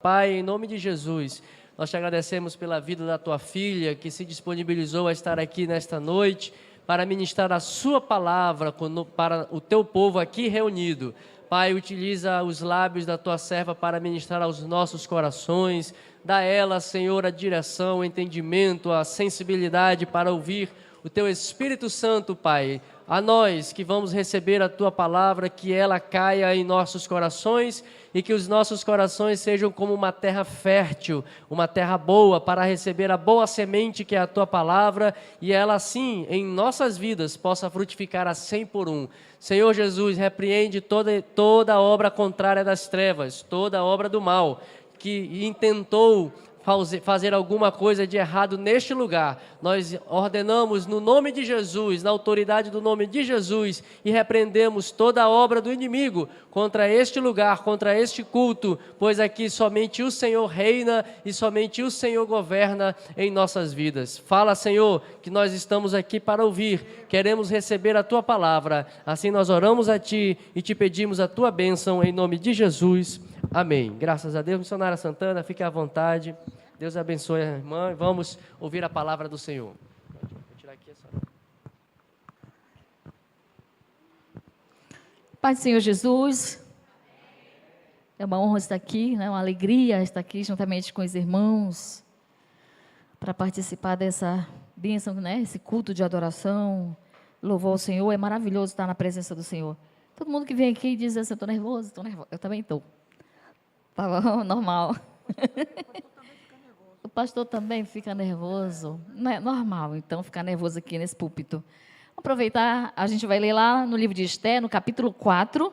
Pai, em nome de Jesus, nós te agradecemos pela vida da tua filha que se disponibilizou a estar aqui nesta noite para ministrar a sua palavra para o teu povo aqui reunido. Pai, utiliza os lábios da tua serva para ministrar aos nossos corações. Dá a ela, Senhor, a direção, o entendimento, a sensibilidade para ouvir o teu Espírito Santo, Pai. A nós que vamos receber a tua palavra, que ela caia em nossos corações e que os nossos corações sejam como uma terra fértil, uma terra boa para receber a boa semente que é a tua palavra e ela assim em nossas vidas possa frutificar a 100 por 1. Senhor Jesus, repreende toda obra contrária das trevas, toda obra do mal que intentou fazer alguma coisa de errado neste lugar. Nós ordenamos no nome de Jesus, na autoridade do nome de Jesus, e repreendemos toda a obra do inimigo contra este lugar, contra este culto, pois aqui somente o Senhor reina e somente o Senhor governa em nossas vidas. Fala, Senhor, que nós estamos aqui para ouvir, queremos receber a Tua palavra. Assim nós oramos a Ti e Te pedimos a Tua bênção em nome de Jesus. Amém. Graças a Deus. Missionária Santana, fique à vontade. Deus abençoe a irmã. Vamos ouvir a palavra do Senhor. Vou tirar aqui essa. Pai do Senhor Jesus, é uma honra estar aqui, né? Uma alegria estar aqui juntamente com os irmãos para participar dessa bênção, né? Esse culto de adoração, louvor ao Senhor. É maravilhoso estar na presença do Senhor. Todo mundo que vem aqui diz assim, estou nervoso, estou nervoso. Eu também estou. Tá bom, normal. O pastor também fica nervoso. Não é normal, então, ficar nervoso aqui nesse púlpito. Vamos aproveitar, a gente vai ler lá no livro de Esté, no capítulo 4,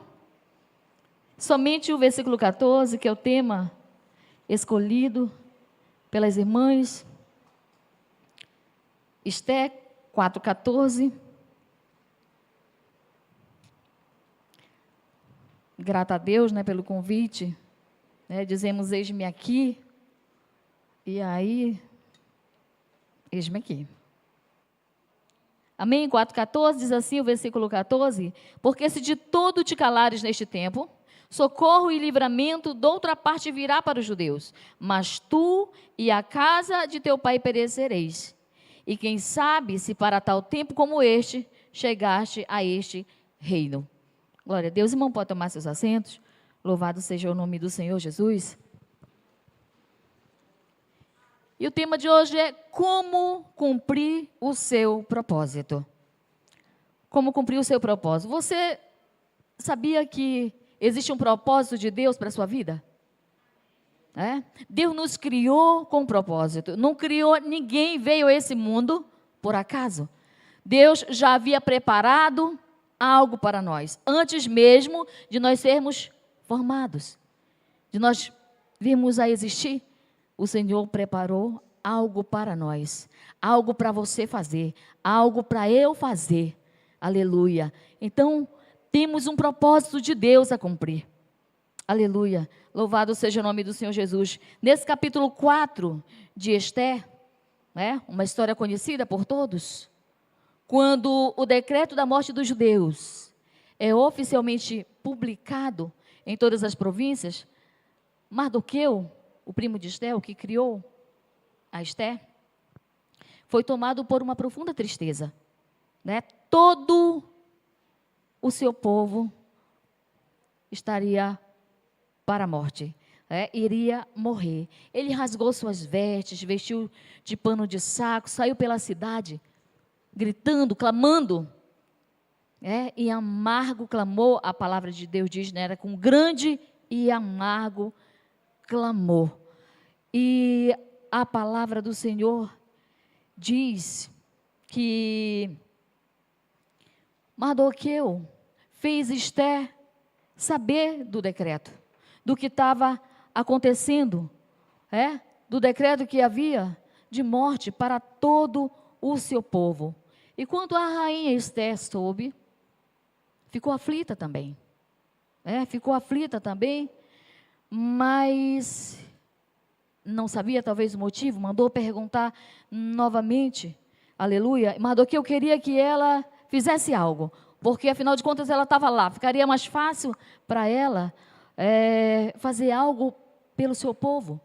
somente o versículo 14, que é o tema escolhido pelas irmãs. Esté 4:14. Grata a Deus, né, pelo convite. Dizemos, eis-me aqui, e aí, eis-me aqui. Amém? 4:14 diz assim, o versículo 14, porque se de todo te calares neste tempo, socorro e livramento de outra parte virá para os judeus, mas tu e a casa de teu pai perecereis. E quem sabe se para tal tempo como este, chegaste a este reino. Glória a Deus. Irmão, pode tomar seus assentos. Louvado seja o nome do Senhor Jesus. E o tema de hoje é como cumprir o seu propósito. Como cumprir o seu propósito. Você sabia que existe um propósito de Deus para a sua vida? Deus nos criou com um propósito. Não criou, ninguém veio a esse mundo por acaso. Deus já havia preparado algo para nós, antes mesmo de nós sermos formados, de nós virmos a existir. O Senhor preparou algo para nós, algo para você fazer, algo para eu fazer. Aleluia. Então, temos um propósito de Deus a cumprir. Aleluia. Louvado seja o nome do Senhor Jesus. Nesse capítulo 4 de Esté, uma história conhecida por todos, quando o decreto da morte dos judeus é oficialmente publicado em todas as províncias, Mardoqueu, o primo de Esté, o que criou a Esté, foi tomado por uma profunda tristeza. Todo o seu povo estaria para a morte, iria morrer. Ele rasgou suas vestes, vestiu de pano de saco, saiu pela cidade, gritando, clamando, e amargo clamor, a palavra de Deus diz, era com grande e amargo clamor. E a palavra do Senhor diz que Mardoqueu fez Esté saber do decreto, do que estava acontecendo, do decreto que havia de morte para todo o seu povo. E quando a rainha Esté soube, ficou aflita também. Ficou aflita também, mas não sabia talvez o motivo, mandou perguntar novamente, aleluia. Mardoqueu queria que ela fizesse algo, porque afinal de contas ela estava lá, ficaria mais fácil para ela fazer algo pelo seu povo.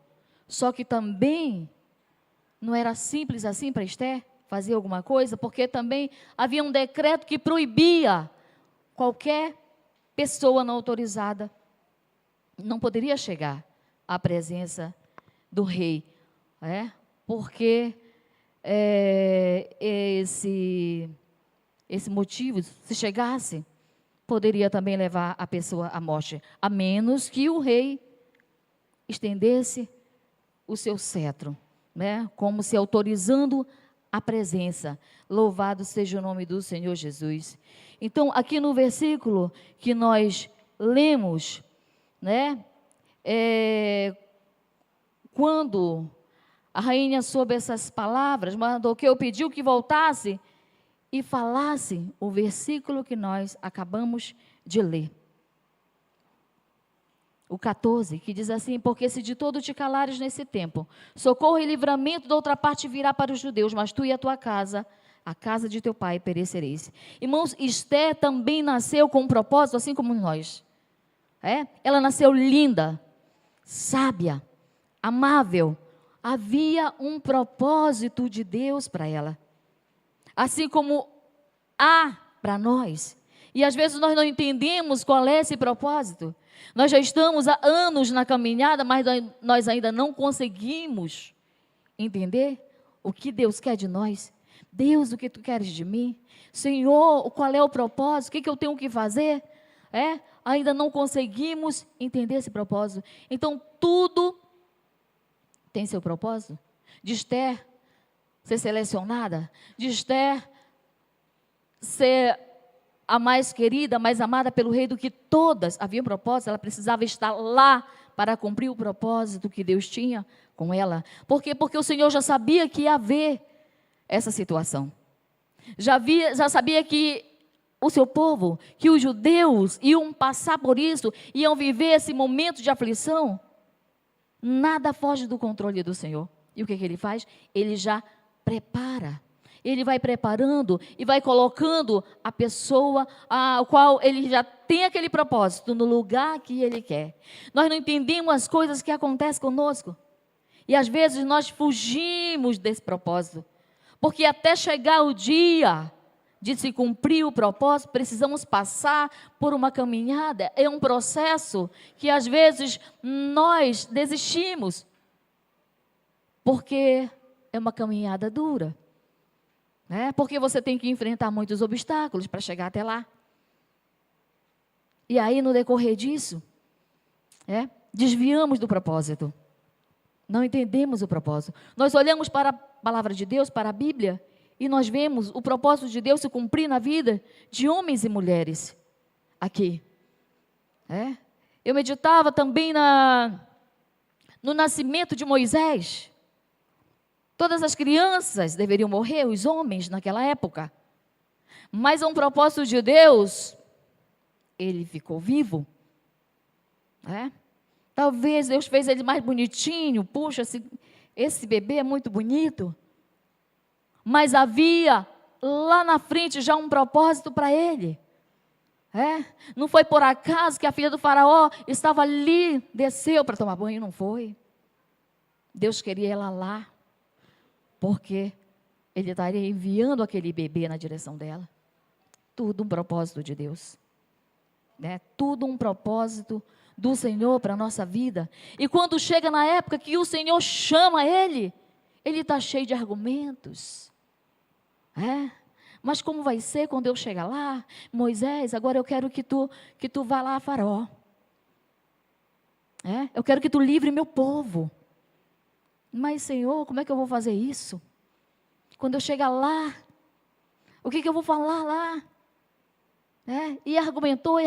Só que também não era simples assim para Esther fazer alguma coisa, porque também havia um decreto que proibia qualquer pessoa não autorizada, não poderia chegar à presença do rei, porque esse motivo, se chegasse, poderia também levar a pessoa à morte, a menos que o rei estendesse o seu cetro, como se autorizando a presença. Louvado seja o nome do Senhor Jesus. Então, aqui no versículo que nós lemos, quando a rainha soube essas palavras, mandou que eu pediu que voltasse e falasse o versículo que nós acabamos de ler. O 14, que diz assim: porque se de todo te calares nesse tempo, socorro e livramento da outra parte virá para os judeus, mas tu e a tua casa, a casa de teu pai, perecereis. Irmãos, Esther também nasceu com um propósito, assim como nós. Ela nasceu linda, sábia, amável. Havia um propósito de Deus para ela. Assim como há para nós. E às vezes nós não entendemos qual é esse propósito. Nós já estamos há anos na caminhada, mas nós ainda não conseguimos entender o que Deus quer de nós. Deus, o que tu queres de mim? Senhor, qual é o propósito? O que eu tenho que fazer? Ainda não conseguimos entender esse propósito. Então, tudo tem seu propósito. De Esther ser selecionada, de Esther ser a mais querida, a mais amada pelo rei do que todas. Havia um propósito, ela precisava estar lá para cumprir o propósito que Deus tinha com ela. Por quê? Porque o Senhor já sabia que ia haver essa situação. Já sabia que o seu povo, que os judeus iam passar por isso, iam viver esse momento de aflição. Nada foge do controle do Senhor. E o que ele faz? Ele já prepara. Ele vai preparando e vai colocando a pessoa a qual ele já tem aquele propósito no lugar que ele quer. Nós não entendemos as coisas que acontecem conosco. E às vezes nós fugimos desse propósito. Porque até chegar o dia de se cumprir o propósito, precisamos passar por uma caminhada. É um processo que às vezes nós desistimos. Porque é uma caminhada dura. Porque você tem que enfrentar muitos obstáculos para chegar até lá. E aí, no decorrer disso, desviamos do propósito. Não entendemos o propósito. Nós olhamos para a palavra de Deus, para a Bíblia, e nós vemos o propósito de Deus se cumprir na vida de homens e mulheres aqui. Eu meditava também no nascimento de Moisés. Todas as crianças deveriam morrer, os homens naquela época. Mas a um propósito de Deus, ele ficou vivo. Talvez Deus fez ele mais bonitinho. Puxa, esse bebê é muito bonito. Mas havia lá na frente já um propósito para ele. Não foi por acaso que a filha do faraó estava ali, desceu para tomar banho, não foi. Deus queria ela lá. Porque ele estaria enviando aquele bebê na direção dela. Tudo um propósito de Deus. Tudo um propósito do Senhor para a nossa vida. E quando chega na época que o Senhor chama ele está cheio de argumentos. Mas como vai ser quando eu chegar lá? Moisés, agora eu quero que tu vá lá a Faraó. Eu quero que tu livre meu povo. Mas, Senhor, como é que eu vou fazer isso? Quando eu chegar lá, o que eu vou falar lá? E argumentou.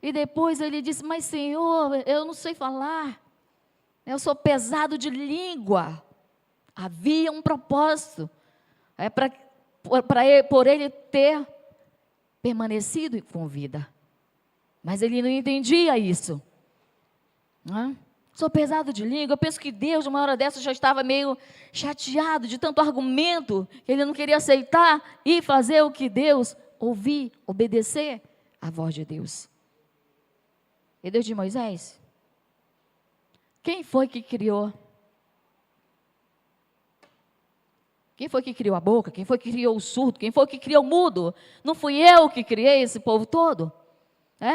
E depois ele disse, mas, Senhor, eu não sei falar. Eu sou pesado de língua. Havia um propósito. Por ele ter permanecido com vida. Mas ele não entendia isso. Sou pesado de língua. Eu penso que Deus, uma hora dessa, já estava meio chateado de tanto argumento, que ele não queria aceitar e fazer o que Deus, ouvir, obedecer a voz de Deus. E Deus de Moisés, Quem foi que criou? Quem foi que criou a boca? Quem foi que criou o surdo? Quem foi que criou o mudo? Não fui eu que criei esse povo todo?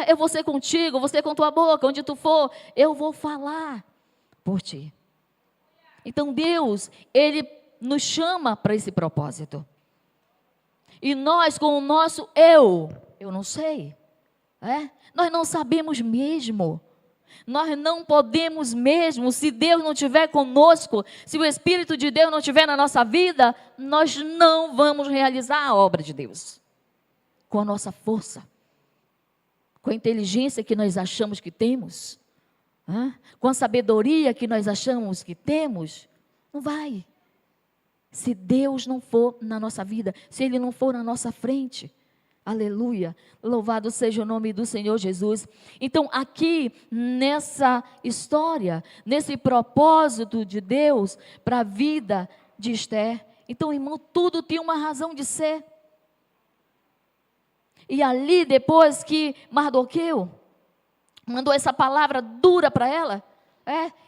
Eu vou ser contigo, você com tua boca, onde tu for, eu vou falar por ti. Então Deus, Ele nos chama para esse propósito. E nós, com o nosso eu não sei, nós não sabemos mesmo. Nós não podemos mesmo, se Deus não estiver conosco, se o Espírito de Deus não estiver na nossa vida, nós não vamos realizar a obra de Deus. Com a nossa força, com a inteligência que nós achamos que temos, com a sabedoria que nós achamos que temos, não vai. Se Deus não for na nossa vida, se Ele não for na nossa frente. Aleluia, louvado seja o nome do Senhor Jesus. Então aqui nessa história, nesse propósito de Deus para a vida de Esther, então irmão, tudo tinha uma razão de ser. E ali depois que Mardoqueu mandou essa palavra dura para ela,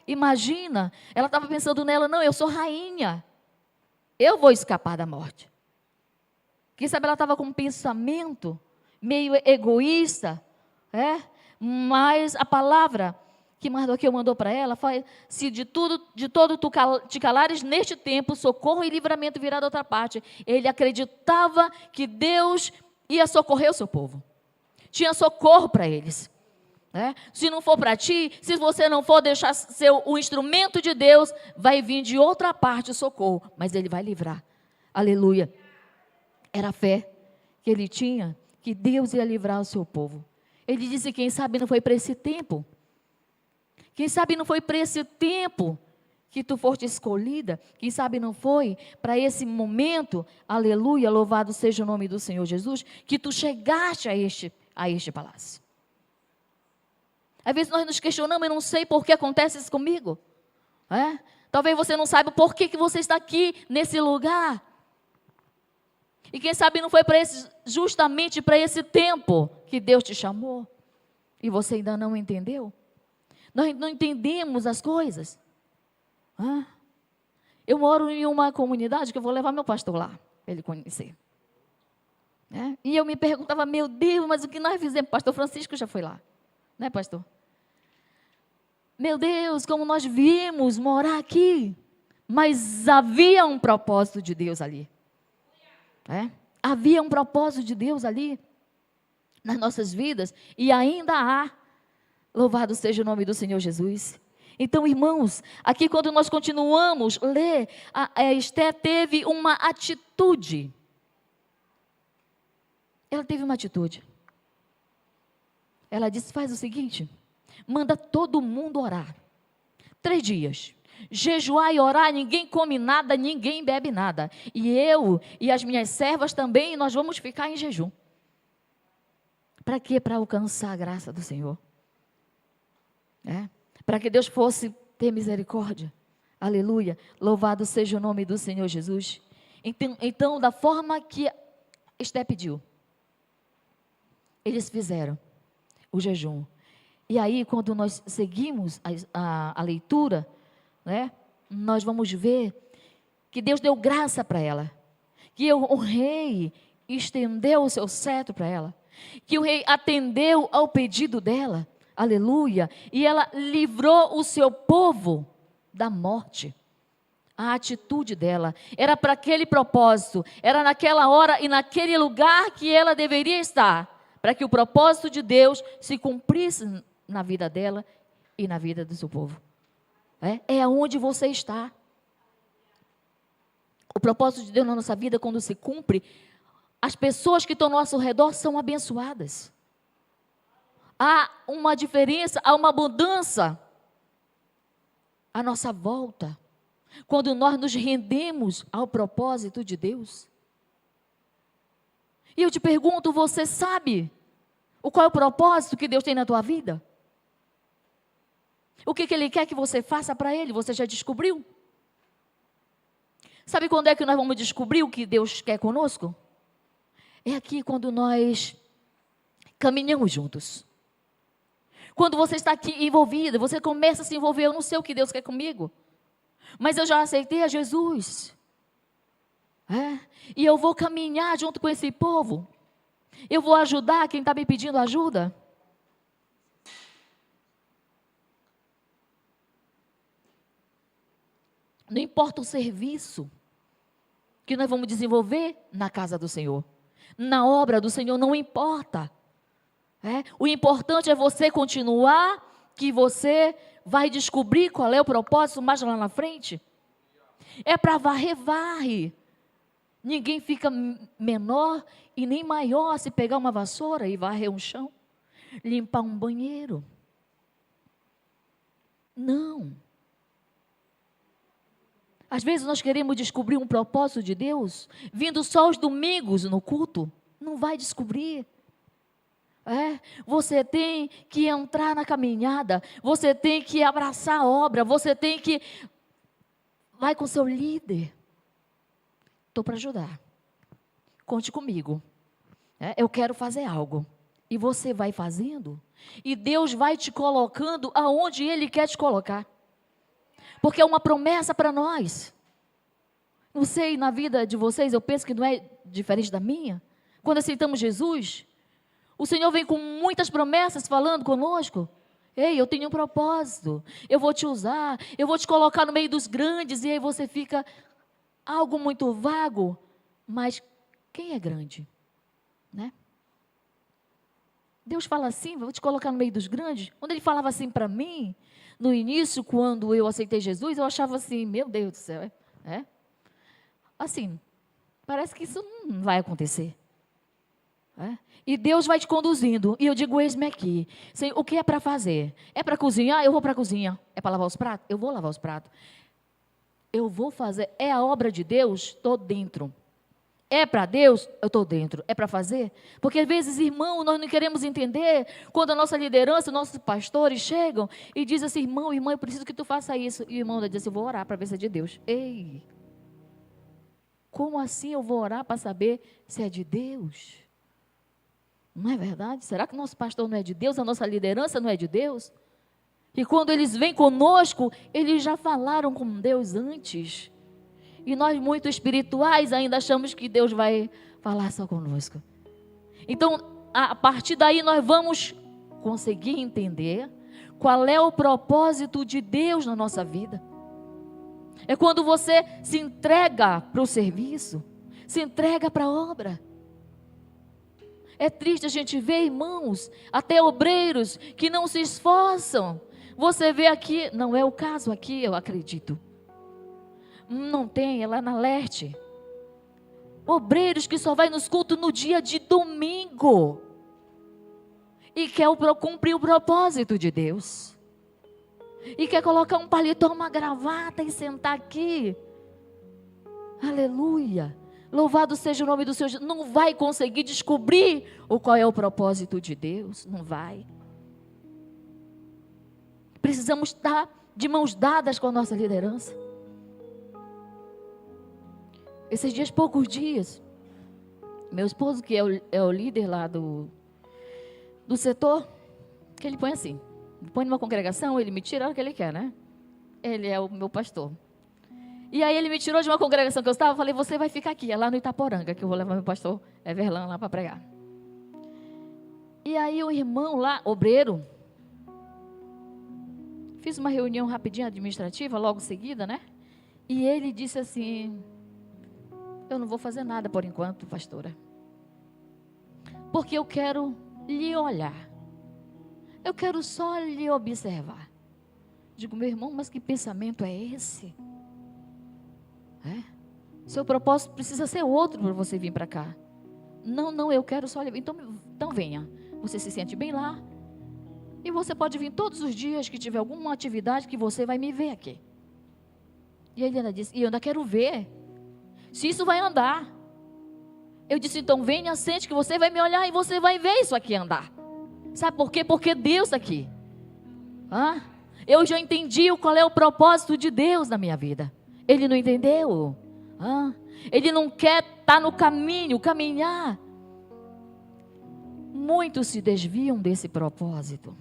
imagina, ela estava pensando nela, não, eu sou rainha, eu vou escapar da morte. Quem sabe ela estava com um pensamento meio egoísta, mas a palavra que Mardoqueu mandou para ela foi: se de todo tu te calares neste tempo, socorro e livramento virá da outra parte. Ele acreditava que Deus ia socorrer o seu povo, tinha socorro para eles. Se não for para ti, se você não for deixar ser o instrumento de Deus, vai vir de outra parte o socorro, mas Ele vai livrar. Aleluia. Era a fé que ele tinha, que Deus ia livrar o seu povo. Ele disse, quem sabe não foi para esse tempo. Quem sabe não foi para esse tempo que tu foste escolhida. Quem sabe não foi para esse momento, aleluia, louvado seja o nome do Senhor Jesus, que tu chegaste a este palácio. Às vezes nós nos questionamos, eu não sei por que acontece isso comigo. Talvez você não saiba por que você está aqui, nesse lugar. E quem sabe não foi justamente para esse tempo que Deus te chamou. E você ainda não entendeu? Nós não entendemos as coisas. Eu moro em uma comunidade que eu vou levar meu pastor lá, para ele conhecer. E eu me perguntava, meu Deus, mas o que nós fizemos? Pastor Francisco já foi lá. Né, pastor? Meu Deus, como nós vimos morar aqui. Mas havia um propósito de Deus ali. Havia um propósito de Deus ali nas nossas vidas e ainda há. Louvado seja o nome do Senhor Jesus. Então, irmãos, aqui quando nós continuamos a ler, a Esther teve uma atitude. Ela teve uma atitude. Ela disse, faz o seguinte, manda todo mundo orar. 3 dias. Jejuar e orar, ninguém come nada, ninguém bebe nada. E eu e as minhas servas também, nós vamos ficar em jejum. Para quê? Para alcançar a graça do Senhor. Para que Deus fosse ter misericórdia. Aleluia. Louvado seja o nome do Senhor Jesus. Então, da forma que Esther pediu, eles fizeram o jejum. E aí, quando nós seguimos a leitura, nós vamos ver que Deus deu graça para ela, que o rei estendeu o seu cetro para ela, que o rei atendeu ao pedido dela, aleluia, e ela livrou o seu povo da morte. A atitude dela era para aquele propósito, era naquela hora e naquele lugar que ela deveria estar, para que o propósito de Deus se cumprisse na vida dela e na vida do seu povo. É onde você está. O propósito de Deus na nossa vida, quando se cumpre, as pessoas que estão ao nosso redor são abençoadas. Há uma diferença, há uma mudança à nossa volta, quando nós nos rendemos ao propósito de Deus. E eu te pergunto, você sabe qual é o propósito que Deus tem na tua vida? O que Ele quer que você faça para Ele? Você já descobriu? Sabe quando é que nós vamos descobrir o que Deus quer conosco? É aqui quando nós caminhamos juntos. Quando você está aqui envolvida, você começa a se envolver, eu não sei o que Deus quer comigo, mas eu já aceitei a Jesus. E eu vou caminhar junto com esse povo. Eu vou ajudar quem está me pedindo ajuda. Não importa o serviço que nós vamos desenvolver na casa do Senhor, na obra do Senhor, não importa. O importante é você continuar, que você vai descobrir qual é o propósito mais lá na frente. É para varrer, varre. Ninguém fica menor e nem maior se pegar uma vassoura e varrer um chão, limpar um banheiro. Não. Às vezes nós queremos descobrir um propósito de Deus, vindo só aos domingos no culto. Não vai descobrir. Você tem que entrar na caminhada, você tem que abraçar a obra, você tem que... Vai com seu líder. Estou para ajudar. Conte comigo. Eu quero fazer algo. E você vai fazendo. E Deus vai te colocando aonde Ele quer te colocar. Porque é uma promessa para nós. Não sei, na vida de vocês, eu penso que não é diferente da minha. Quando aceitamos Jesus, o Senhor vem com muitas promessas falando conosco. Ei, eu tenho um propósito. Eu vou te usar. Eu vou te colocar no meio dos grandes. E aí você fica... algo muito vago, mas quem é grande? Deus fala assim, vou te colocar no meio dos grandes. Quando Ele falava assim para mim, no início, quando eu aceitei Jesus, eu achava assim, meu Deus do céu, assim, parece que isso não vai acontecer. E Deus vai te conduzindo, e eu digo, eis-me aqui. O que é para fazer? É para cozinhar? Eu vou para a cozinha. É para lavar os pratos? Eu vou lavar os pratos. Eu vou fazer, é a obra de Deus, estou dentro. É para Deus, eu estou dentro. É para fazer? Porque às vezes, irmão, nós não queremos entender quando a nossa liderança, nossos pastores chegam e dizem assim, irmão, eu preciso que tu faça isso. E o irmão diz assim, eu vou orar para ver se é de Deus. Ei, como assim eu vou orar para saber se é de Deus? Não é verdade? Será que o nosso pastor não é de Deus? A nossa liderança não é de Deus? E quando eles vêm conosco, eles já falaram com Deus antes. E nós, muito espirituais, ainda achamos que Deus vai falar só conosco. Então, a partir daí, nós vamos conseguir entender qual é o propósito de Deus na nossa vida. É quando você se entrega para o serviço, se entrega para a obra. É triste a gente ver, irmãos, até obreiros que não se esforçam. Você vê aqui, não é o caso aqui, eu acredito. Não tem, é lá na Leste. Obreiros que só vai nos cultos no dia de domingo. E quer cumprir o propósito de Deus. E quer colocar um paletó, uma gravata e sentar aqui. Aleluia. Louvado seja o nome do Senhor. Não vai conseguir descobrir qual é o propósito de Deus. Não vai. Precisamos estar de mãos dadas com a nossa liderança. Esses dias, poucos dias, meu esposo, que é o líder lá do setor, que ele põe assim, põe numa congregação, ele me tira a hora que ele quer, né? Ele é o meu pastor. E aí ele me tirou de uma congregação que eu estava, falei, você vai ficar aqui, é lá no Itaporanga, que eu vou levar meu pastor Everlan lá para pregar. E aí o irmão lá, obreiro, fiz uma reunião rapidinha administrativa, logo seguida, né? E ele disse assim, eu não vou fazer nada por enquanto, pastora. Porque eu quero lhe olhar. Eu quero só lhe observar. Digo, meu irmão, mas que pensamento é esse? Seu propósito precisa ser outro para você vir para cá. Não, eu quero só lhe... Então venha. Você se sente bem lá. E você pode vir todos os dias que tiver alguma atividade que você vai me ver aqui. E ele ainda disse, e eu ainda quero ver se isso vai andar. Eu disse, então venha, sente que você vai me olhar e você vai ver isso aqui andar. Sabe por quê? Porque Deus está aqui. Eu já entendi qual é o propósito de Deus na minha vida. Ele não entendeu. Ele não quer estar no caminho, caminhar. Muitos se desviam desse propósito.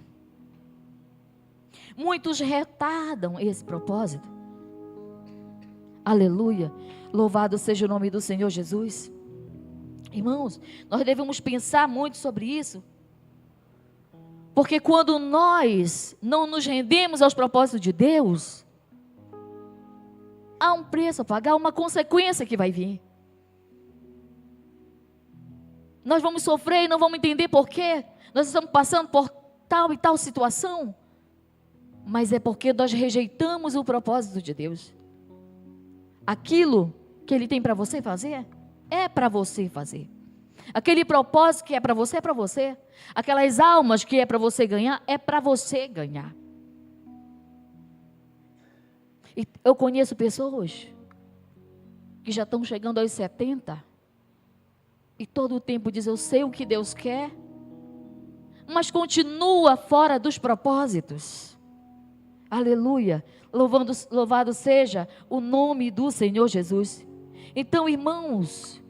Muitos retardam esse propósito. Aleluia. Louvado seja o nome do Senhor Jesus. Irmãos, nós devemos pensar muito sobre isso. Porque quando nós não nos rendemos aos propósitos de Deus, há um preço a pagar, uma consequência que vai vir. Nós vamos sofrer e não vamos entender por quê. Nós estamos passando por tal e tal situação. Mas é porque nós rejeitamos o propósito de Deus. Aquilo que Ele tem para você fazer, é para você fazer. Aquele propósito que é para você, é para você. Aquelas almas que é para você ganhar, é para você ganhar. E eu conheço pessoas que já estão chegando aos 70 e todo o tempo diz, eu sei o que Deus quer, mas continua fora dos propósitos. Aleluia. Louvado seja o nome do Senhor Jesus. Então, irmãos,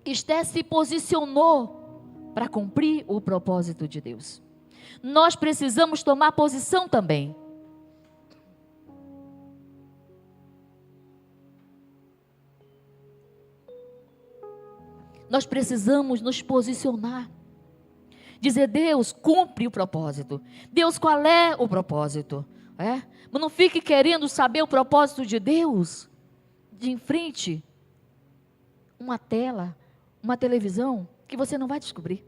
Esté se posicionou para cumprir o propósito de Deus. Nós precisamos tomar posição também. Nós precisamos nos posicionar. Dizer, Deus, cumpre o propósito. Deus, qual é o propósito? Mas não fique querendo saber o propósito de Deus de em frente uma tela, uma televisão, que você não vai descobrir.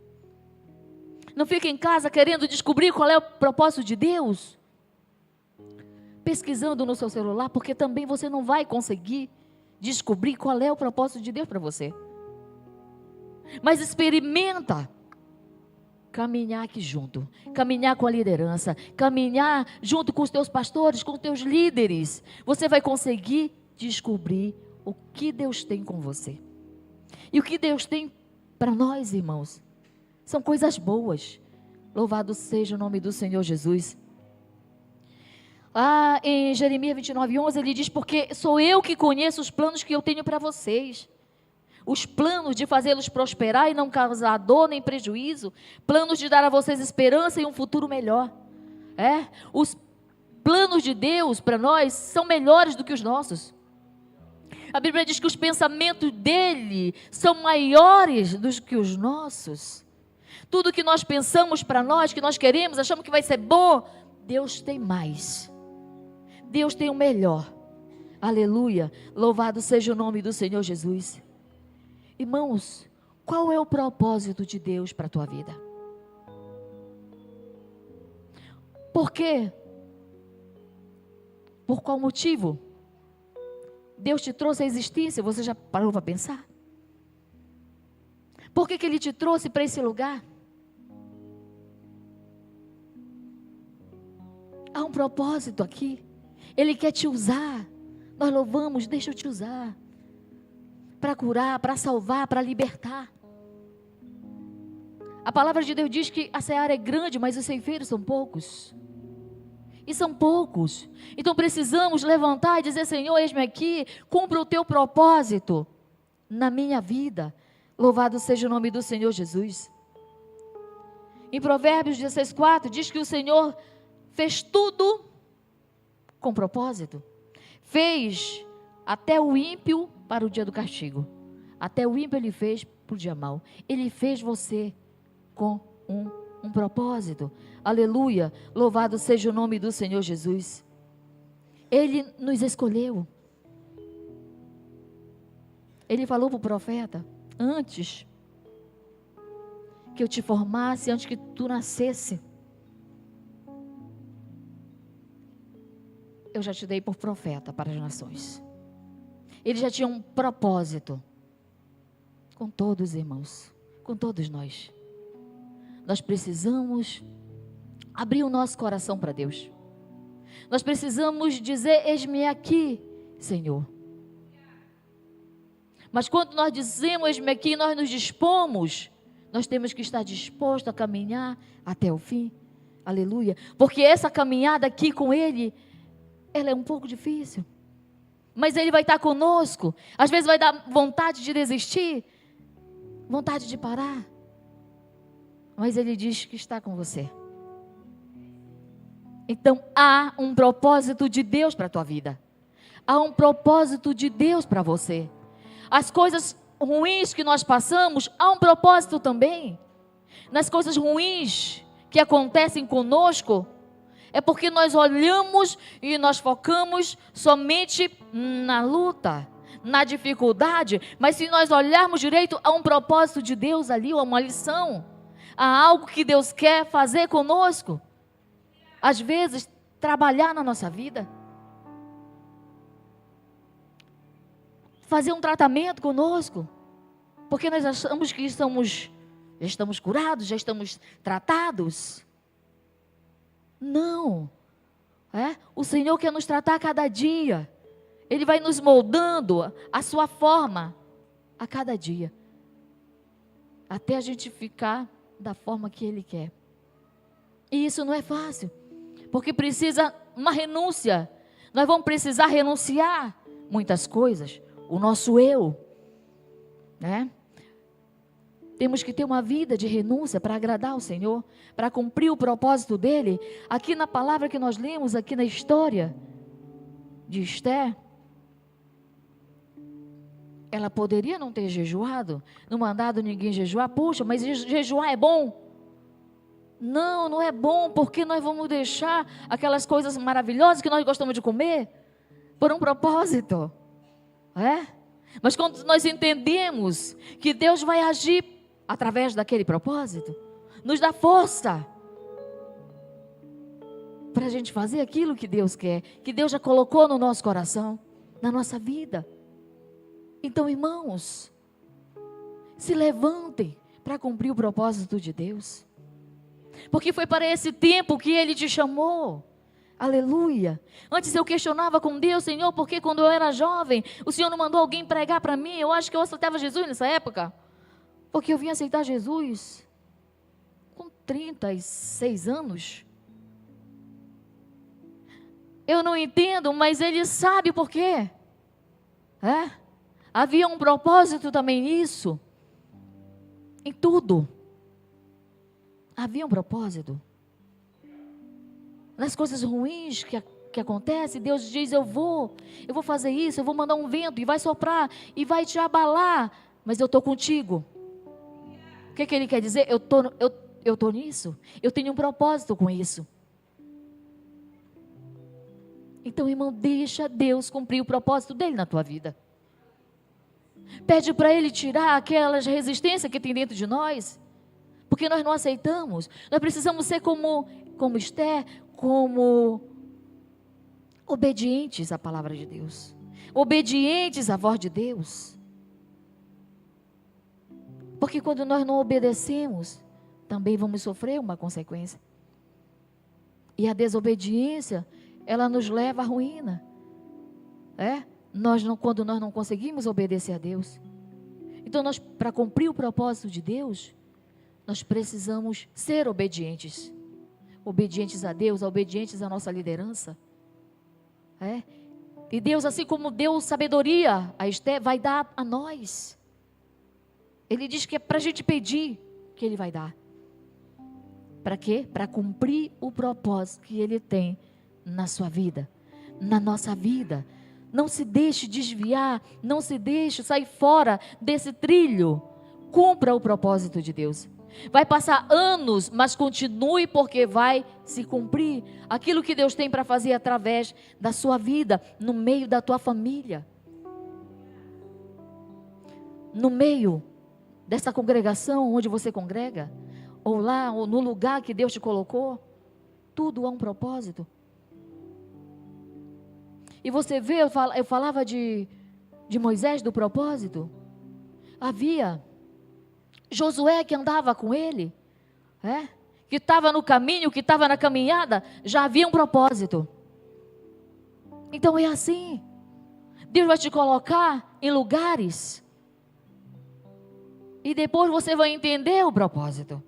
Não fique em casa querendo descobrir qual é o propósito de Deus, pesquisando no seu celular, porque também você não vai conseguir descobrir qual é o propósito de Deus para você. Mas experimenta caminhar aqui junto, caminhar com a liderança, caminhar junto com os teus pastores, com os teus líderes. Você vai conseguir descobrir o que Deus tem com você. E o que Deus tem para nós, irmãos, são coisas boas. Louvado seja o nome do Senhor Jesus. Em Jeremias 29:11 ele diz, porque sou eu que conheço os planos que eu tenho para vocês. Os planos de fazê-los prosperar e não causar dor nem prejuízo. Planos de dar a vocês esperança e um futuro melhor. Os planos de Deus para nós são melhores do que os nossos. A Bíblia diz que os pensamentos dele são maiores do que os nossos. Tudo que nós pensamos para nós, que nós queremos, achamos que vai ser bom, Deus tem mais. Deus tem o melhor. Aleluia. Louvado seja o nome do Senhor Jesus. Irmãos, qual é o propósito de Deus para a tua vida? Por quê? Por qual motivo Deus te trouxe à existência? Você já parou para pensar? Por que Ele te trouxe para esse lugar? Há um propósito aqui. Ele quer te usar. Nós louvamos, deixa eu te usar. Para curar, para salvar, para libertar. A palavra de Deus diz que a seara é grande, mas os ceifeiros são poucos. E são poucos. Então precisamos levantar e dizer, Senhor, eis-me aqui, cumpra o teu propósito na minha vida. Louvado seja o nome do Senhor Jesus. Em Provérbios 16:4 diz que o Senhor fez tudo com propósito. Fez até o ímpio para o dia do castigo. Até o ímpio Ele fez para o dia mau. Ele fez você com um propósito. Aleluia. Louvado seja o nome do Senhor Jesus. Ele nos escolheu. Ele falou para o profeta, antes que eu te formasse, antes que tu nascesse, eu já te dei por profeta para as nações. Ele já tinha um propósito com todos os irmãos, com todos nós. Nós precisamos abrir o nosso coração para Deus. Nós precisamos dizer, eis-me aqui, Senhor. Mas quando nós dizemos, eis-me aqui, nós nos dispomos, nós temos que estar dispostos a caminhar até o fim. Aleluia. Porque essa caminhada aqui com Ele, ela é um pouco difícil. Mas Ele vai estar conosco. Às vezes vai dar vontade de desistir, vontade de parar. Mas Ele diz que está com você. Então, há um propósito de Deus para a tua vida. Há um propósito de Deus para você. As coisas ruins que nós passamos, há um propósito também. Nas coisas ruins que acontecem conosco, é porque nós olhamos e nós focamos somente na luta, na dificuldade. Mas se nós olharmos direito, há um propósito de Deus ali, há uma lição. Há algo que Deus quer fazer conosco. Às vezes, trabalhar na nossa vida. Fazer um tratamento conosco. Porque nós achamos que já estamos curados, já estamos tratados. Não. O Senhor quer nos tratar a cada dia. Ele vai nos moldando a sua forma a cada dia. Até a gente ficar da forma que Ele quer. E isso não é fácil. Porque precisa uma renúncia. Nós vamos precisar renunciar muitas coisas. O nosso eu. Temos que ter uma vida de renúncia para agradar ao Senhor, para cumprir o propósito dEle. Aqui na palavra que nós lemos, aqui na história de Esther, ela poderia não ter jejuado, não mandado ninguém jejuar. Puxa, mas jejuar é bom? Não, não é bom, porque nós vamos deixar aquelas coisas maravilhosas que nós gostamos de comer por um propósito. Mas quando nós entendemos que Deus vai agir através daquele propósito, nos dá força para a gente fazer aquilo que Deus quer, que Deus já colocou no nosso coração, na nossa vida. Então, irmãos, se levantem para cumprir o propósito de Deus, porque foi para esse tempo que Ele te chamou. Aleluia. Antes eu questionava com Deus, Senhor, porque quando eu era jovem, o Senhor não mandou alguém pregar para mim? Eu acho que eu aceitava Jesus nessa época, porque eu vim aceitar Jesus com 36 anos. Eu não entendo, mas Ele sabe por quê. Havia um propósito também nisso. Em tudo. Havia um propósito. Nas coisas ruins que acontecem, Deus diz, eu vou fazer isso, eu vou mandar um vento e vai soprar e vai te abalar, mas eu estou contigo. O que Ele quer dizer? Eu estou nisso, eu tenho um propósito com isso. Então, irmão, deixa Deus cumprir o propósito dEle na tua vida. Pede para Ele tirar aquelas resistências que tem dentro de nós, porque nós não aceitamos. Nós precisamos ser como Esther, como obedientes à palavra de Deus, obedientes à voz de Deus. Porque quando nós não obedecemos, também vamos sofrer uma consequência. E a desobediência, ela nos leva à ruína. Quando nós não conseguimos obedecer a Deus. Então, para cumprir o propósito de Deus, nós precisamos ser obedientes. Obedientes a Deus, obedientes à nossa liderança. E Deus, assim como deu sabedoria a Esther, vai dar a nós. Ele diz que é para a gente pedir, que Ele vai dar. Para quê? Para cumprir o propósito que Ele tem na sua vida, na nossa vida. Não se deixe desviar, não se deixe sair fora desse trilho. Cumpra o propósito de Deus. Vai passar anos, mas continue, porque vai se cumprir aquilo que Deus tem para fazer através da sua vida, no meio da tua família, no meio dessa congregação onde você congrega, ou lá, ou no lugar que Deus te colocou. Tudo há um propósito. E você vê, eu falava de Moisés, do propósito. Havia Josué que andava com ele, que estava no caminho, que estava na caminhada, já havia um propósito. Então é assim. Deus vai te colocar em lugares e depois você vai entender o propósito.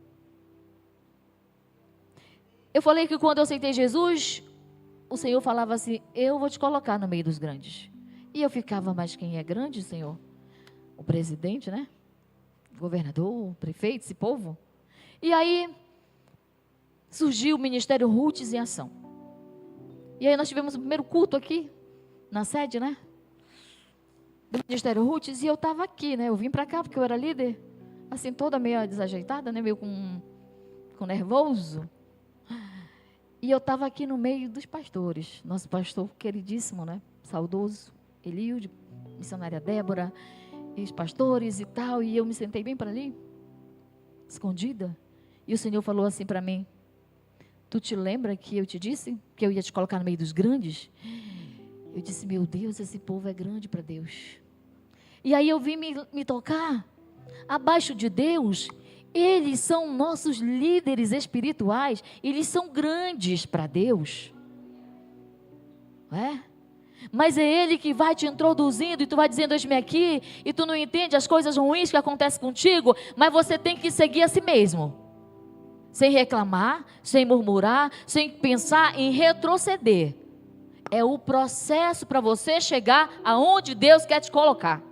Eu falei que quando eu aceitei Jesus, o Senhor falava assim, eu vou te colocar no meio dos grandes. E eu ficava, mas quem é grande, Senhor? O presidente, né? O governador, o prefeito, esse povo. E aí, surgiu o Ministério Roots em Ação. E aí nós tivemos o primeiro culto aqui, na sede, né? Do Ministério Roots, e eu estava aqui, né? Eu vim para cá porque eu era líder, assim, toda meio desajeitada, né? Meio com nervoso. E eu estava aqui no meio dos pastores. Nosso pastor queridíssimo, né? Saudoso, Eliude, missionária Débora, e os pastores e tal. E eu me sentei bem para ali, escondida. E o Senhor falou assim para mim: tu te lembra que eu te disse que eu ia te colocar no meio dos grandes? Eu disse: meu Deus, esse povo é grande para Deus. E aí eu vim me tocar. Abaixo de Deus, eles são nossos líderes espirituais. Eles são grandes para Deus. É? Mas é Ele que vai te introduzindo e tu vai dizendo: eis-me aqui. E tu não entende as coisas ruins que acontecem contigo. Mas você tem que seguir a si mesmo. Sem reclamar, sem murmurar, sem pensar em retroceder. É o processo para você chegar aonde Deus quer te colocar.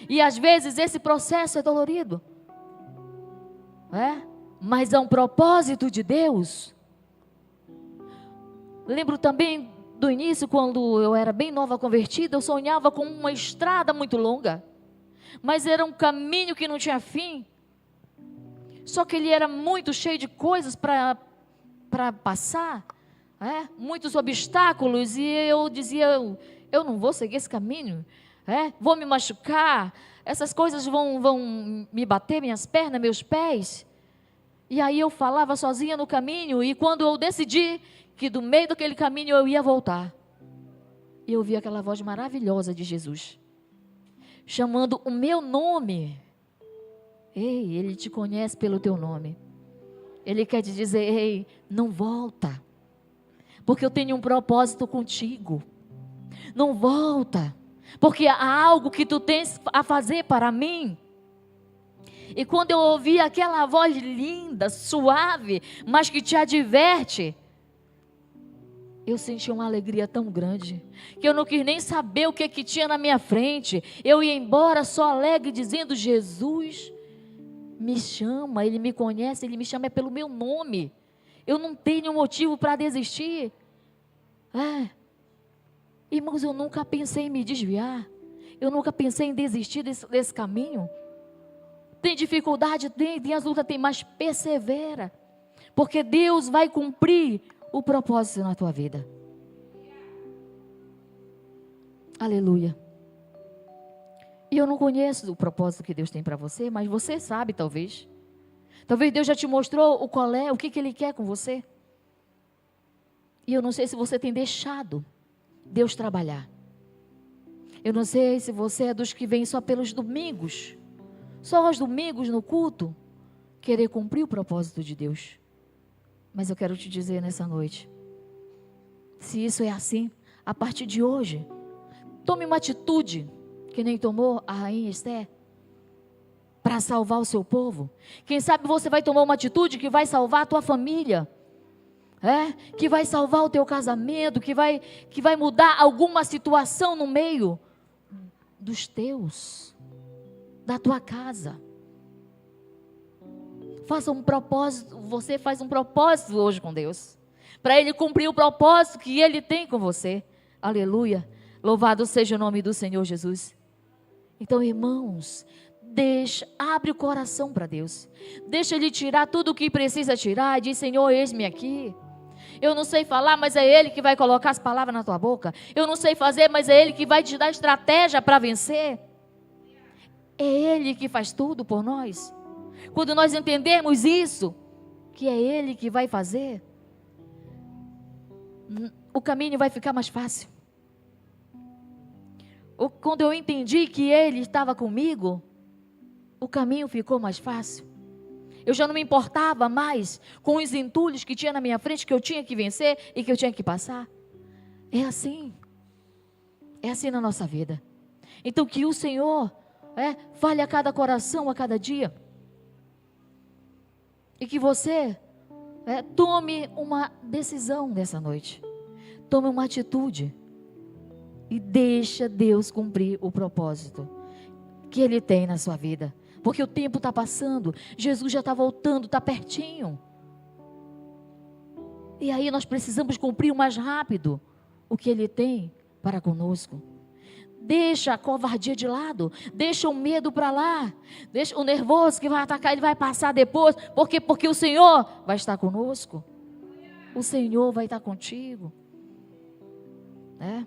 E às vezes esse processo é dolorido. Mas é um propósito de Deus. Lembro também do início, quando eu era bem nova convertida, eu sonhava com uma estrada muito longa. Mas era um caminho que não tinha fim. Só que ele era muito cheio de coisas para passar. Muitos obstáculos. E eu dizia: eu não vou seguir esse caminho. Vou me machucar. Essas coisas vão me bater, minhas pernas, meus pés. E aí eu falava sozinha no caminho. E quando eu decidi que do meio daquele caminho eu ia voltar, eu ouvi aquela voz maravilhosa de Jesus, chamando o meu nome. Ei, Ele te conhece pelo teu nome. Ele quer te dizer: ei, não volta, porque eu tenho um propósito contigo. Não volta, porque há algo que tu tens a fazer para mim. E quando eu ouvi aquela voz linda, suave, mas que te adverte, eu senti uma alegria tão grande, que eu não quis nem saber o que tinha na minha frente. Eu ia embora só alegre, dizendo: Jesus me chama, Ele me conhece, Ele me chama pelo meu nome. Eu não tenho motivo para desistir. Irmãos, eu nunca pensei em me desviar. Eu nunca pensei em desistir desse caminho. Tem dificuldade? Tem as lutas, tem, mas persevera. Porque Deus vai cumprir o propósito na tua vida. Aleluia. E eu não conheço o propósito que Deus tem para você, mas você sabe, talvez. Talvez Deus já te mostrou o que Ele quer com você. E eu não sei se você tem deixado Deus trabalhar. Eu não sei se você é dos que vem só pelos domingos, só aos domingos no culto, querer cumprir o propósito de Deus. Mas eu quero te dizer nessa noite, se isso é assim, a partir de hoje, tome uma atitude, que nem tomou a rainha Esther, para salvar o seu povo. Quem sabe você vai tomar uma atitude que vai salvar a tua família, que vai salvar o teu casamento, que vai mudar alguma situação no meio dos teus, da tua casa. Faça um propósito, você faz um propósito hoje com Deus, para Ele cumprir o propósito que Ele tem com você. Aleluia, louvado seja o nome do Senhor Jesus. Então, irmãos, abre o coração para Deus, deixa Ele tirar tudo o que precisa tirar, e diz: Senhor, eis-me aqui. Eu não sei falar, mas é Ele que vai colocar as palavras na tua boca. Eu não sei fazer, mas é Ele que vai te dar estratégia para vencer. É Ele que faz tudo por nós. Quando nós entendermos isso, que é Ele que vai fazer, o caminho vai ficar mais fácil. Quando eu entendi que Ele estava comigo, o caminho ficou mais fácil. Eu já não me importava mais com os entulhos que tinha na minha frente, que eu tinha que vencer e que eu tinha que passar. É assim na nossa vida. Então que o Senhor fale a cada coração, a cada dia. E que você tome uma decisão nessa noite. Tome uma atitude. E deixa Deus cumprir o propósito que Ele tem na sua vida. Porque o tempo está passando. Jesus já está voltando, está pertinho. E aí nós precisamos cumprir o mais rápido. o que Ele tem para conosco. Deixa a covardia de lado, deixa o medo para lá, deixa o nervoso que vai atacar, ele vai passar depois, porque o Senhor vai estar conosco, o Senhor vai estar contigo, né?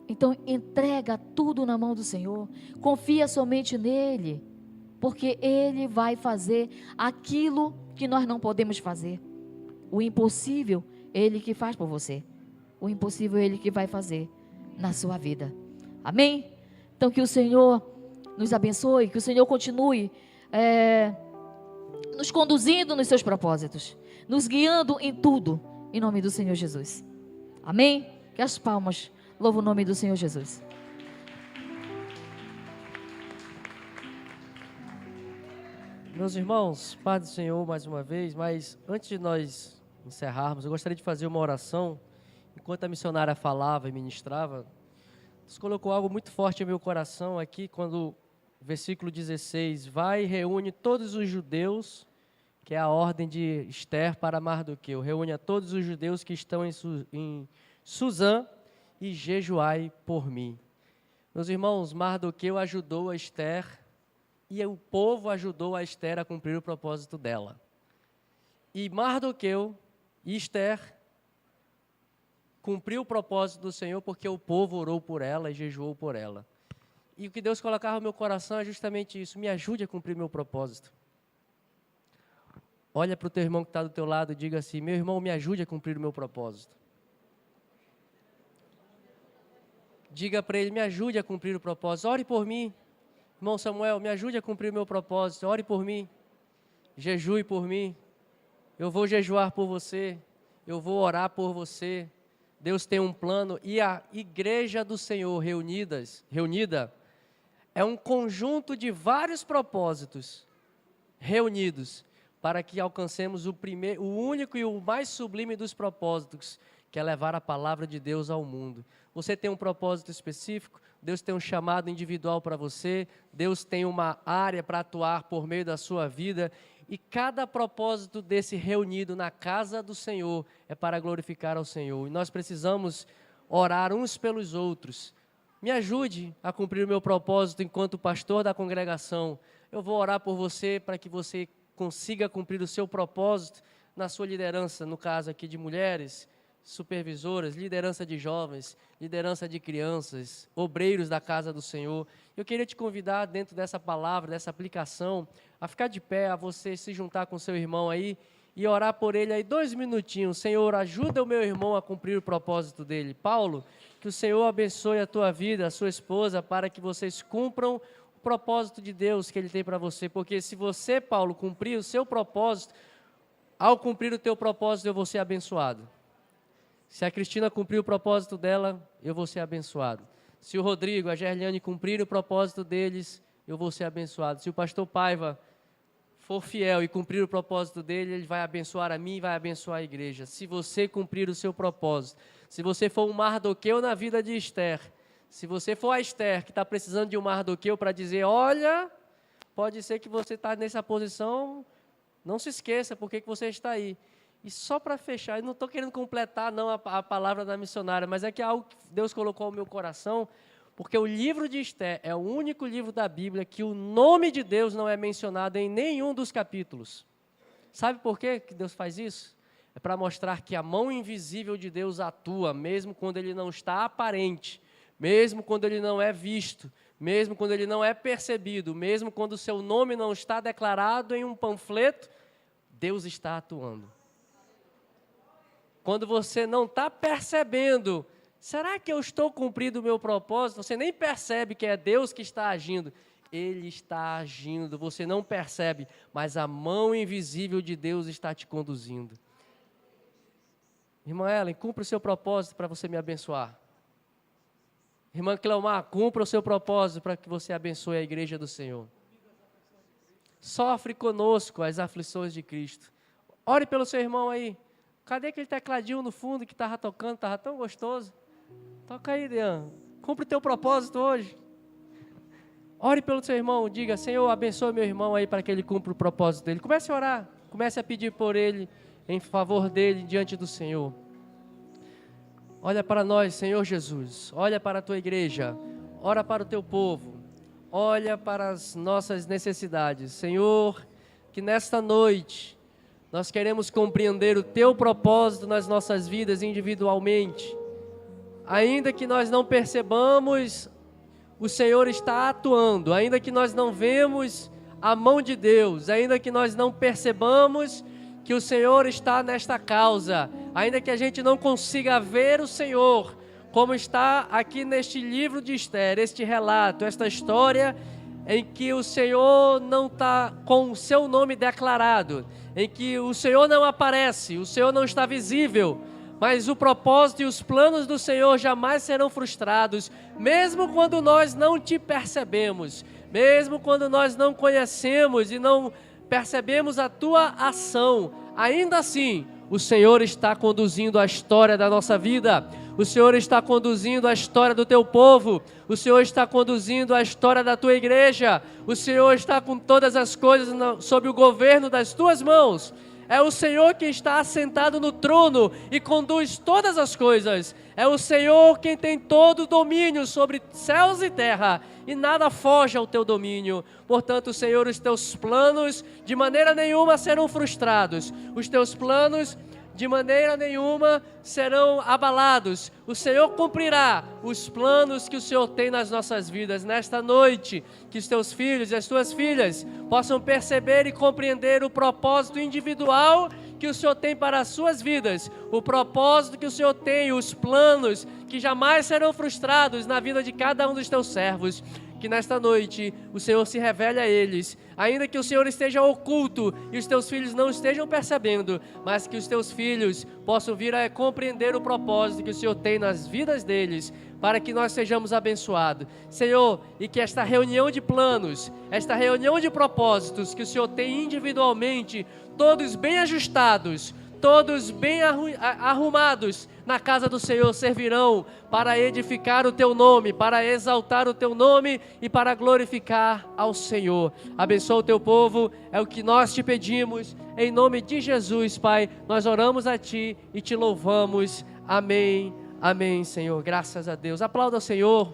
Então entrega tudo na mão do Senhor, confia somente nele, porque Ele vai fazer aquilo que nós não podemos fazer. O impossível, Ele que faz por você, o impossível Ele que vai fazer na sua vida. Amém? Então que o Senhor nos abençoe, que o Senhor continue nos conduzindo nos seus propósitos, nos guiando em tudo, em nome do Senhor Jesus. Amém? Que as palmas louvam o nome do Senhor Jesus. Meus irmãos, Pai do Senhor mais uma vez, mas antes de nós encerrarmos, eu gostaria de fazer uma oração. Enquanto a missionária falava e ministrava, Deus colocou algo muito forte em meu coração aqui, quando o versículo 16, vai e reúne todos os judeus, que é a ordem de Esther para Mardoqueu, reúne a todos os judeus que estão em Suzã e jejuai por mim. Meus irmãos, Mardoqueu ajudou a Esther e o povo ajudou a Esther a cumprir o propósito dela. E Mardoqueu e Esther cumpriu o propósito do Senhor porque o povo orou por ela e jejuou por ela. E o que Deus colocava no meu coração é justamente isso: me ajude a cumprir meu propósito. Olha para o teu irmão que está do teu lado e diga assim: meu irmão, me ajude a cumprir o meu propósito. Diga para ele: me ajude a cumprir o propósito. Ore por mim. Irmão Samuel, me ajude a cumprir o meu propósito. Ore por mim. Jejue por mim. Eu vou jejuar por você. Eu vou orar por você. Deus tem um plano, e a igreja do Senhor reunida é um conjunto de vários propósitos reunidos para que alcancemos o único e o mais sublime dos propósitos, que é levar a palavra de Deus ao mundo. Você tem um propósito específico, Deus tem um chamado individual para você, Deus tem uma área para atuar por meio da sua vida, e cada propósito desse reunido na casa do Senhor é para glorificar ao Senhor. E nós precisamos orar uns pelos outros. Me ajude a cumprir o meu propósito enquanto pastor da congregação. Eu vou orar por você para que você consiga cumprir o seu propósito na sua liderança, no caso aqui de mulheres, supervisoras, liderança de jovens, liderança de crianças, obreiros da casa do Senhor. Eu queria te convidar, dentro dessa palavra, dessa aplicação, a ficar de pé, a você se juntar com seu irmão aí e orar por ele aí 2 minutinhos. Senhor, ajuda o meu irmão a cumprir o propósito dele. Paulo, que o Senhor abençoe a tua vida, a sua esposa, para que vocês cumpram o propósito de Deus que Ele tem para você. Porque se você, Paulo, cumprir o seu propósito, ao cumprir o teu propósito, eu vou ser abençoado. Se a Cristina cumprir o propósito dela, eu vou ser abençoado. Se o Rodrigo, a Gerliane cumprir o propósito deles, eu vou ser abençoado. Se o pastor Paiva for fiel e cumprir o propósito dele, ele vai abençoar a mim e vai abençoar a igreja. Se você cumprir o seu propósito, se você for um Mardoqueu na vida de Esther, se você for a Esther que está precisando de um Mardoqueu para dizer, olha, pode ser que você está nessa posição, não se esqueça por que você está aí. E só para fechar, eu não estou querendo completar não a palavra da missionária, mas é que é algo que Deus colocou no meu coração, porque o livro de Esther é o único livro da Bíblia que o nome de Deus não é mencionado em nenhum dos capítulos. Sabe por quê que Deus faz isso? É para mostrar que a mão invisível de Deus atua, mesmo quando Ele não está aparente, mesmo quando Ele não é visto, mesmo quando Ele não é percebido, mesmo quando o seu nome não está declarado em um panfleto, Deus está atuando. Quando você não está percebendo, será que eu estou cumprindo o meu propósito? Você nem percebe que é Deus que está agindo. Ele está agindo, você não percebe, mas a mão invisível de Deus está te conduzindo. Irmã Ellen, cumpra o seu propósito para você me abençoar. Irmã Cleomar, cumpra o seu propósito para que você abençoe a igreja do Senhor. Sofre conosco as aflições de Cristo. Ore pelo seu irmão aí. Cadê aquele tecladinho no fundo que estava tocando, estava tão gostoso? Toca aí, Dean. Cumpre o teu propósito hoje. Ore pelo seu irmão, diga, Senhor, abençoe meu irmão aí para que ele cumpra o propósito dele. Comece a orar, comece a pedir por ele, em favor dele, diante do Senhor. Olha para nós, Senhor Jesus. Olha para a tua igreja. Ora para o teu povo. Olha para as nossas necessidades. Senhor, que nesta noite nós queremos compreender o teu propósito nas nossas vidas individualmente. Ainda que nós não percebamos, o Senhor está atuando. Ainda que nós não vemos a mão de Deus, ainda que nós não percebamos que o Senhor está nesta causa, ainda que a gente não consiga ver o Senhor, como está aqui neste livro de Esther, este relato, esta história em que o Senhor não está com o seu nome declarado, em que o Senhor não aparece, o Senhor não está visível, mas o propósito e os planos do Senhor jamais serão frustrados, mesmo quando nós não te percebemos, mesmo quando nós não conhecemos e não percebemos a tua ação, ainda assim, o Senhor está conduzindo a história da nossa vida, o Senhor está conduzindo a história do teu povo, o Senhor está conduzindo a história da tua igreja, o Senhor está com todas as coisas sob o governo das tuas mãos. É o Senhor que está assentado no trono e conduz todas as coisas. É o Senhor quem tem todo o domínio sobre céus e terra, e nada foge ao teu domínio. Portanto, Senhor, os teus planos de maneira nenhuma serão frustrados. Os teus planos de maneira nenhuma serão abalados. O Senhor cumprirá os planos que o Senhor tem nas nossas vidas. Nesta noite, que os teus filhos e as tuas filhas possam perceber e compreender o propósito individual que o Senhor tem para as suas vidas, o propósito que o Senhor tem, os planos que jamais serão frustrados na vida de cada um dos teus servos. Que nesta noite o Senhor se revele a eles, ainda que o Senhor esteja oculto e os teus filhos não estejam percebendo, mas que os teus filhos possam vir a compreender o propósito que o Senhor tem nas vidas deles, para que nós sejamos abençoados. Senhor, e que esta reunião de planos, esta reunião de propósitos que o Senhor tem individualmente, todos bem ajustados, todos bem arrumados na casa do Senhor, servirão para edificar o teu nome, para exaltar o teu nome e para glorificar ao Senhor. Abençoa o teu povo, é o que nós te pedimos, em nome de Jesus, Pai. Nós oramos a ti e te louvamos. Amém, amém, Senhor. Graças a Deus. Aplauda o Senhor.